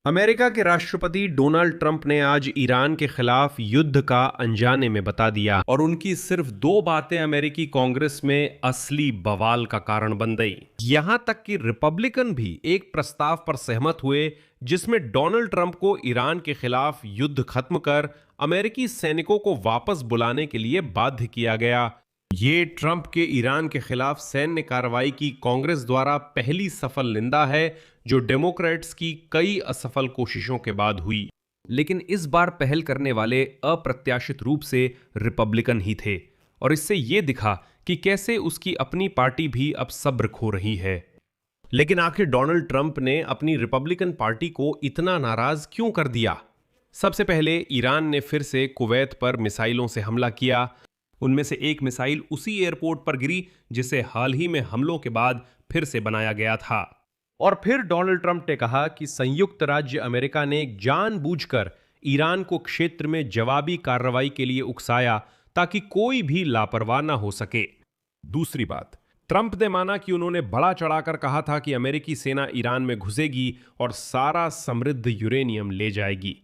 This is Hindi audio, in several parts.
अमेरिका के राष्ट्रपति डोनाल्ड ट्रंप ने आज ईरान के खिलाफ युद्ध का अनजाने में बता दिया और उनकी सिर्फ दो बातें अमेरिकी कांग्रेस में असली बवाल का कारण बन गई। यहां तक कि रिपब्लिकन भी एक प्रस्ताव पर सहमत हुए जिसमें डोनाल्ड ट्रंप को ईरान के खिलाफ युद्ध खत्म कर अमेरिकी सैनिकों को वापस बुलाने के लिए बाध्य किया गया। ये ट्रंप के ईरान के खिलाफ सैन्य कार्रवाई की कांग्रेस द्वारा पहली सफल निंदा है, जो डेमोक्रेट्स की कई असफल कोशिशों के बाद हुई। लेकिन इस बार पहल करने वाले अप्रत्याशित रूप से रिपब्लिकन ही थे और इससे यह दिखा कि कैसे उसकी अपनी पार्टी भी अब सब्र खो रही है। लेकिन आखिर डोनाल्ड ट्रंप ने अपनी रिपब्लिकन पार्टी को इतना नाराज क्यों कर दिया? सबसे पहले ईरान ने फिर से कुवैत पर मिसाइलों से हमला किया। उनमें से एक मिसाइल उसी एयरपोर्ट पर गिरी जिसे हाल ही में हमलों के बाद फिर से बनाया गया था। और फिर डोनाल्ड ट्रंप ने कहा कि संयुक्त राज्य अमेरिका ने जानबूझकर ईरान को क्षेत्र में जवाबी कार्रवाई के लिए उकसाया ताकि कोई भी लापरवाह ना हो सके। दूसरी बात, ट्रंप ने माना कि उन्होंने बड़ा चढ़ाकर कहा था कि अमेरिकी सेना ईरान में घुसेगी और सारा समृद्ध यूरेनियम ले जाएगी।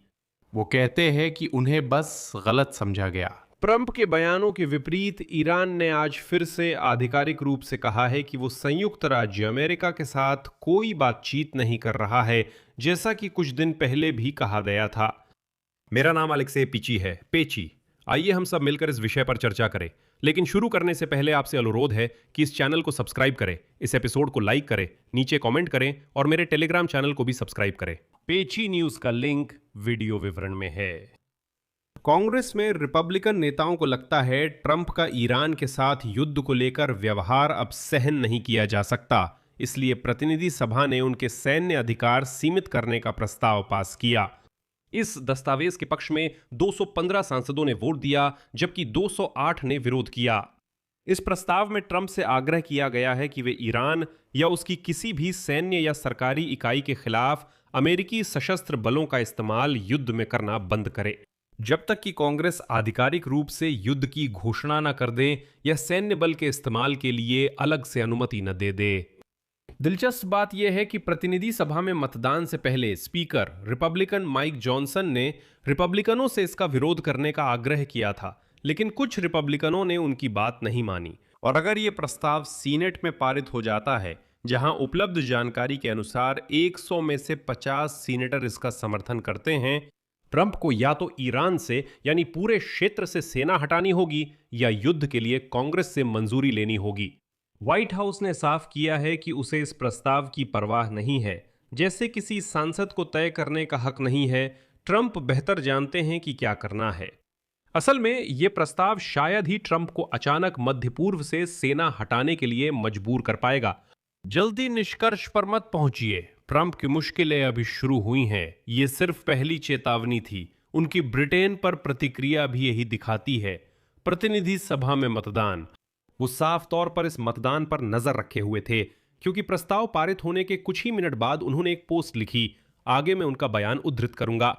वो कहते हैं कि उन्हें बस गलत समझा गया। ट्रंप के बयानों के विपरीत ईरान ने आज फिर से आधिकारिक रूप से कहा है कि वो संयुक्त राज्य अमेरिका के साथ कोई बातचीत नहीं कर रहा है, जैसा कि कुछ दिन पहले भी कहा गया था। मेरा नाम अलेक्से पिची है, पेची। आइए हम सब मिलकर इस विषय पर चर्चा करें। लेकिन शुरू करने से पहले आपसे अनुरोध है कि इस चैनल को सब्सक्राइब करें, इस एपिसोड को लाइक करें, नीचे कमेंट करें और मेरे टेलीग्राम चैनल को भी सब्सक्राइब करें। पेची न्यूज का लिंक वीडियो विवरण में है। कांग्रेस में रिपब्लिकन नेताओं को लगता है ट्रंप का ईरान के साथ युद्ध को लेकर व्यवहार अब सहन नहीं किया जा सकता, इसलिए प्रतिनिधि सभा ने उनके सैन्य अधिकार सीमित करने का प्रस्ताव पास किया। इस दस्तावेज के पक्ष में 215 सांसदों ने वोट दिया, जबकि 208 ने विरोध किया। इस प्रस्ताव में ट्रंप से आग्रह किया गया है कि वे ईरान या उसकी किसी भी सैन्य या सरकारी इकाई के खिलाफ अमेरिकी सशस्त्र बलों का इस्तेमाल युद्ध में करना बंद करे, जब तक कि कांग्रेस आधिकारिक रूप से युद्ध की घोषणा न कर दे या सैन्य बल के इस्तेमाल के लिए अलग से अनुमति न दे दे। दिलचस्प बात यह है कि प्रतिनिधि सभा में मतदान से पहले स्पीकर रिपब्लिकन माइक जॉनसन ने रिपब्लिकनों से इसका विरोध करने का आग्रह किया था, लेकिन कुछ रिपब्लिकनों ने उनकी बात नहीं मानी। और अगर यह प्रस्ताव सीनेट में पारित हो जाता है, जहां उपलब्ध जानकारी के अनुसार 100 में से 50 सीनेटर इसका समर्थन करते हैं, ट्रंप को या तो ईरान से यानी पूरे क्षेत्र से सेना हटानी होगी या युद्ध के लिए कांग्रेस से मंजूरी लेनी होगी। व्हाइट हाउस ने साफ किया है कि उसे इस प्रस्ताव की परवाह नहीं है, जैसे किसी सांसद को तय करने का हक नहीं है। ट्रंप बेहतर जानते हैं कि क्या करना है। असल में यह प्रस्ताव शायद ही ट्रंप को अचानक मध्य पूर्व से सेना हटाने के लिए मजबूर कर पाएगा। जल्दी निष्कर्ष पर मत पहुंचिए, ट्रंप की मुश्किलें अभी शुरू हुई हैं। ये सिर्फ पहली चेतावनी थी। उनकी ब्रिटेन पर प्रतिक्रिया भी यही दिखाती है। प्रतिनिधि सभा में मतदान, वो साफ तौर पर इस मतदान पर नजर रखे हुए थे, क्योंकि प्रस्ताव पारित होने के कुछ ही मिनट बाद उन्होंने एक पोस्ट लिखी। आगे मैं उनका बयान उद्धृत करूंगा।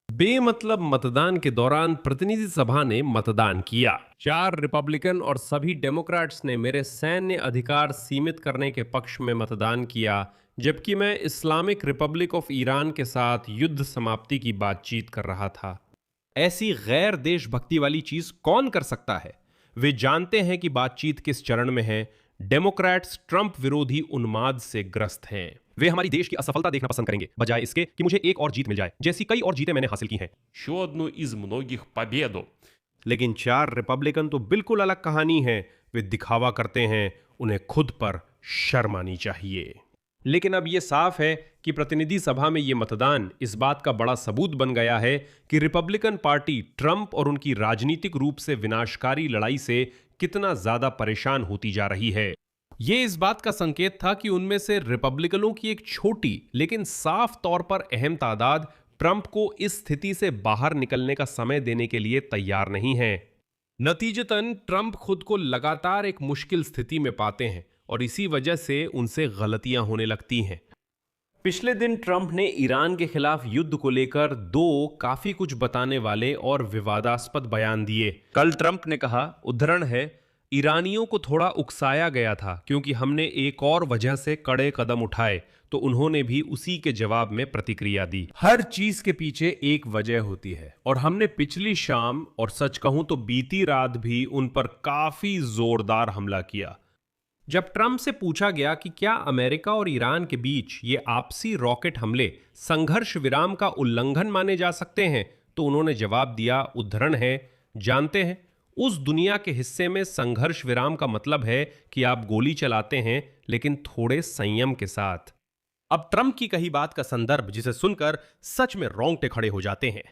बेमतलब मतदान के दौरान प्रतिनिधि सभा ने मतदान किया। 4 रिपब्लिकन और सभी डेमोक्रेट्स ने मेरे सैन्य अधिकार सीमित करने के पक्ष में मतदान किया, जबकि मैं इस्लामिक रिपब्लिक ऑफ ईरान के साथ युद्ध समाप्ति की बातचीत कर रहा था। ऐसी गैर देशभक्ति वाली चीज कौन कर सकता है? वे जानते हैं कि बातचीत किस चरण में है। डेमोक्रेट्स ट्रंप विरोधी उन्माद से ग्रस्त हैं। वे हमारी देश की असफलता देखना पसंद करेंगे, बजाय इसके कि मुझे एक और जीत मिल जाए, जैसी कई और जीतें मैंने हासिल की हैं। Еще одну из многих победу। लेकिन 4 रिपब्लिकन तो बिल्कुल अलग कहानी है। वे दिखावा करते हैं, उन्हें खुद पर शर्म आनी चाहिए। लेकिन अब यह साफ है कि प्रतिनिधि सभा में यह मतदान इस बात का बड़ा सबूत बन गया है कि रिपब्लिकन पार्टी ट्रंप और उनकी राजनीतिक रूप से विनाशकारी लड़ाई से कितना ज्यादा परेशान होती जा रही है। यह इस बात का संकेत था कि उनमें से रिपब्लिकनों की एक छोटी लेकिन साफ तौर पर अहम तादाद ट्रंप को इस स्थिति से बाहर निकलने का समय देने के लिए तैयार नहीं है। नतीजतन ट्रंप खुद को लगातार एक मुश्किल स्थिति में पाते हैं और इसी वजह से उनसे गलतियां होने लगती हैं। पिछले दिन ट्रंप ने ईरान के खिलाफ युद्ध को लेकर 2 काफी कुछ बताने वाले और विवादास्पद बयान दिए। कल ट्रंप ने कहा, उद्धरण है, ईरानियों को थोड़ा उकसाया गया था क्योंकि हमने एक और वजह से कड़े कदम उठाए, तो उन्होंने भी उसी के जवाब में प्रतिक्रिया दी। हर चीज के पीछे एक वजह होती है और हमने पिछली शाम और सच कहूं तो बीती रात भी उन पर काफी जोरदार हमला किया। जब ट्रंप से पूछा गया कि क्या अमेरिका और ईरान के बीच ये आपसी रॉकेट हमले संघर्ष विराम का उल्लंघन माने जा सकते हैं, तो उन्होंने जवाब दिया, उद्धरण है, जानते हैं उस दुनिया के हिस्से में संघर्ष विराम का मतलब है कि आप गोली चलाते हैं लेकिन थोड़े संयम के साथ। अब ट्रंप की कही बात का संदर्भ जिसे सुनकर सच में रोंगटे खड़े हो जाते हैं।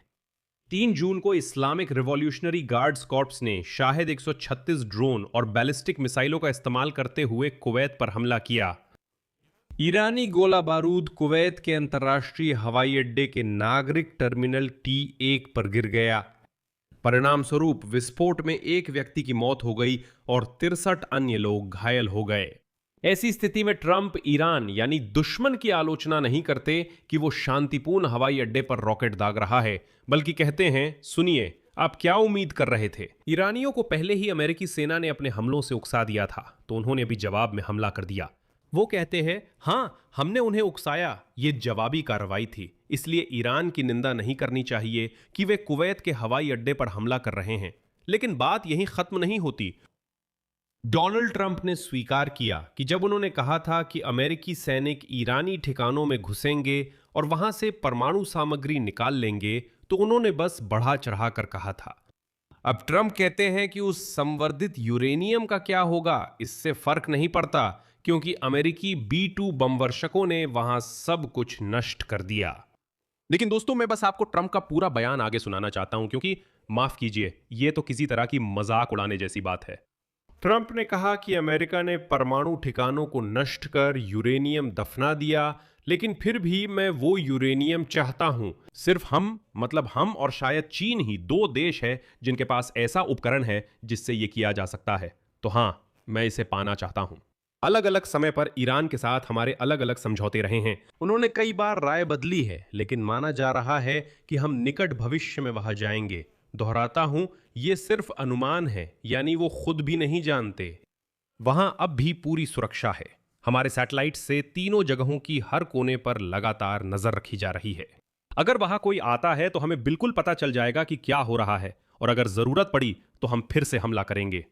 3 जून को इस्लामिक रिवॉल्यूशनरी गार्ड्स कॉर्प्स ने शाहिद 136 ड्रोन और बैलिस्टिक मिसाइलों का इस्तेमाल करते हुए कुवैत पर हमला किया। ईरानी गोला बारूद कुवैत के अंतर्राष्ट्रीय हवाई अड्डे के नागरिक टर्मिनल T1 पर गिर गया। परिणाम स्वरूप विस्फोट में एक व्यक्ति की मौत हो गई और 63 अन्य लोग घायल हो गए। ऐसी स्थिति में ट्रंप ईरान यानी दुश्मन की आलोचना नहीं करते कि वो शांतिपूर्ण हवाई अड्डे पर रॉकेट दाग रहा है, बल्कि कहते हैं, सुनिए, आप क्या उम्मीद कर रहे थे? ईरानियों को पहले ही अमेरिकी सेना ने अपने हमलों से उकसा दिया था, तो उन्होंने भी जवाब में हमला कर दिया। वो कहते हैं, हां, हमने उन्हें उकसाया, ये जवाबी कार्रवाई थी, इसलिए ईरान की निंदा नहीं करनी चाहिए कि वे कुवैत के हवाई अड्डे पर हमला कर रहे हैं। लेकिन बात यहीं खत्म नहीं होती। डोनाल्ड ट्रंप ने स्वीकार किया कि जब उन्होंने कहा था कि अमेरिकी सैनिक ईरानी ठिकानों में घुसेंगे और वहां से परमाणु सामग्री निकाल लेंगे, तो उन्होंने बस बढ़ा चढ़ाकर कहा था। अब ट्रंप कहते हैं कि उस संवर्धित यूरेनियम का क्या होगा, इससे फर्क नहीं पड़ता, क्योंकि अमेरिकी B-2 बमवर्षकों ने वहां सब कुछ नष्ट कर दिया। लेकिन दोस्तों, मैं बस आपको ट्रंप का पूरा बयान आगे सुनाना चाहता हूं, क्योंकि माफ कीजिए, यह तो किसी तरह की मजाक उड़ाने जैसी बात है। ट्रंप ने कहा कि अमेरिका ने परमाणु ठिकानों को नष्ट कर यूरेनियम दफना दिया, लेकिन फिर भी मैं वो यूरेनियम चाहता हूं। सिर्फ हम, मतलब हम और शायद चीन ही 2 देश है जिनके पास ऐसा उपकरण है जिससे यह किया जा सकता है। तो हां, मैं इसे पाना चाहता हूं। अलग अलग समय पर ईरान के साथ हमारे अलग अलग समझौते रहे हैं। उन्होंने कई बार राय बदली है, लेकिन माना जा रहा है कि हम निकट भविष्य में वहां जाएंगे। दोहराता हूं, यह सिर्फ अनुमान है, यानी वो खुद भी नहीं जानते। वहां अब भी पूरी सुरक्षा है। हमारे सैटेलाइट से तीनों जगहों की हर कोने पर लगातार नजर रखी जा रही है। अगर वहां कोई आता है तो हमें बिल्कुल पता चल जाएगा कि क्या हो रहा है, और अगर जरूरत पड़ी तो हम फिर से हमला करेंगे।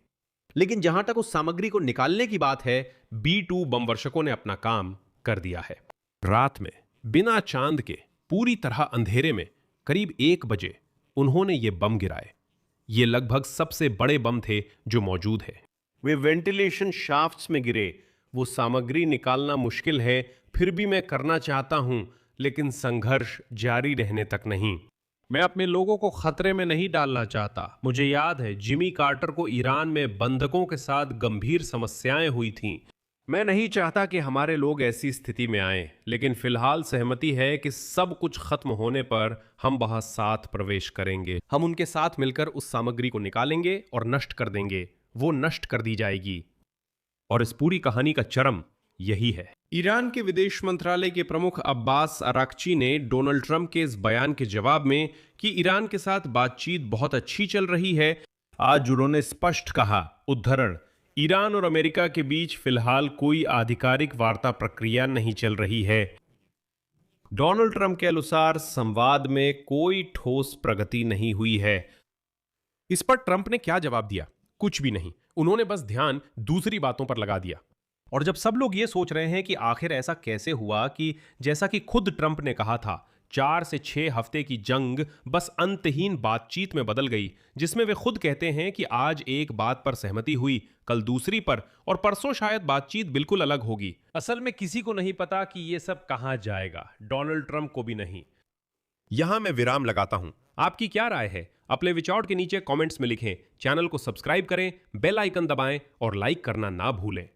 लेकिन जहां तक उस सामग्री को निकालने की बात है, B-2 बमवर्षकों ने अपना काम कर दिया है। रात में बिना चांद के, पूरी तरह अंधेरे में, करीब 1 बजे उन्होंने ये बम गिराए। ये लगभग सबसे बड़े बम थे जो मौजूद है। वे वेंटिलेशन शाफ्ट्स में गिरे। वो सामग्री निकालना मुश्किल है, फिर भी मैं करना चाहता हूं, लेकिन संघर्ष जारी रहने तक नहीं। मैं अपने लोगों को खतरे में नहीं डालना चाहता। मुझे याद है जिमी कार्टर को ईरान में बंधकों के साथ गंभीर समस्याएं हुई थीं। मैं नहीं चाहता कि हमारे लोग ऐसी स्थिति में आएं, लेकिन फिलहाल सहमति है कि सब कुछ खत्म होने पर हम वहां साथ प्रवेश करेंगे। हम उनके साथ मिलकर उस सामग्री को निकालेंगे और नष्ट कर देंगे। वो नष्ट कर दी जाएगी। और इस पूरी कहानी का चरम यही है। ईरान के विदेश मंत्रालय के प्रमुख अब्बास अराक्ची ने डोनाल्ड ट्रंप के इस बयान के जवाब में कि ईरान के साथ बातचीत बहुत अच्छी चल रही है, आज उन्होंने स्पष्ट कहा, उद्धरण, ईरान और अमेरिका के बीच फिलहाल कोई आधिकारिक वार्ता प्रक्रिया नहीं चल रही है। डोनाल्ड ट्रंप के अनुसार संवाद में कोई ठोस प्रगति नहीं हुई है। इस पर ट्रंप ने क्या जवाब दिया? कुछ भी नहीं। उन्होंने बस ध्यान दूसरी बातों पर लगा दिया। और जब सब लोग ये सोच रहे हैं कि आखिर ऐसा कैसे हुआ कि जैसा कि खुद ट्रंप ने कहा था, 4 से 6 हफ्ते की जंग बस अंतहीन बातचीत में बदल गई, जिसमें वे खुद कहते हैं कि आज एक बात पर सहमति हुई, कल दूसरी पर, और परसों शायद बातचीत बिल्कुल अलग होगी। असल में किसी को नहीं पता कि ये सब कहां जाएगा, डोनाल्ड ट्रंप को भी नहीं। यहां मैं विराम लगाता हूं। आपकी क्या राय है? अपने विचार के नीचे कमेंट्स में लिखें। चैनल को सब्सक्राइब करें, बेल आइकन दबाएं और लाइक करना ना भूलें।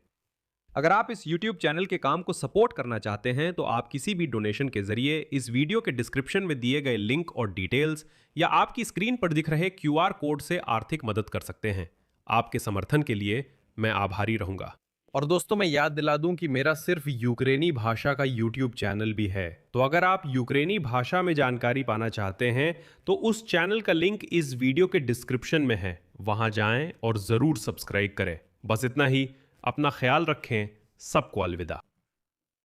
अगर आप इस YouTube चैनल के काम को सपोर्ट करना चाहते हैं तो आप किसी भी डोनेशन के जरिए इस वीडियो के डिस्क्रिप्शन में दिए गए लिंक और डिटेल्स या आपकी स्क्रीन पर दिख रहे QR कोड से आर्थिक मदद कर सकते हैं। आपके समर्थन के लिए मैं आभारी रहूंगा। और दोस्तों मैं याद दिला दूं कि मेरा सिर्फ यूक्रेनी भाषा का यूट्यूब चैनल भी है, तो अगर आप यूक्रेनी भाषा में जानकारी पाना चाहते हैं तो उस चैनल का लिंक इस वीडियो के डिस्क्रिप्शन में है, वहां जाएं और जरूर सब्सक्राइब करें। बस इतना ही, अपना ख्याल रखें, सबको अलविदा।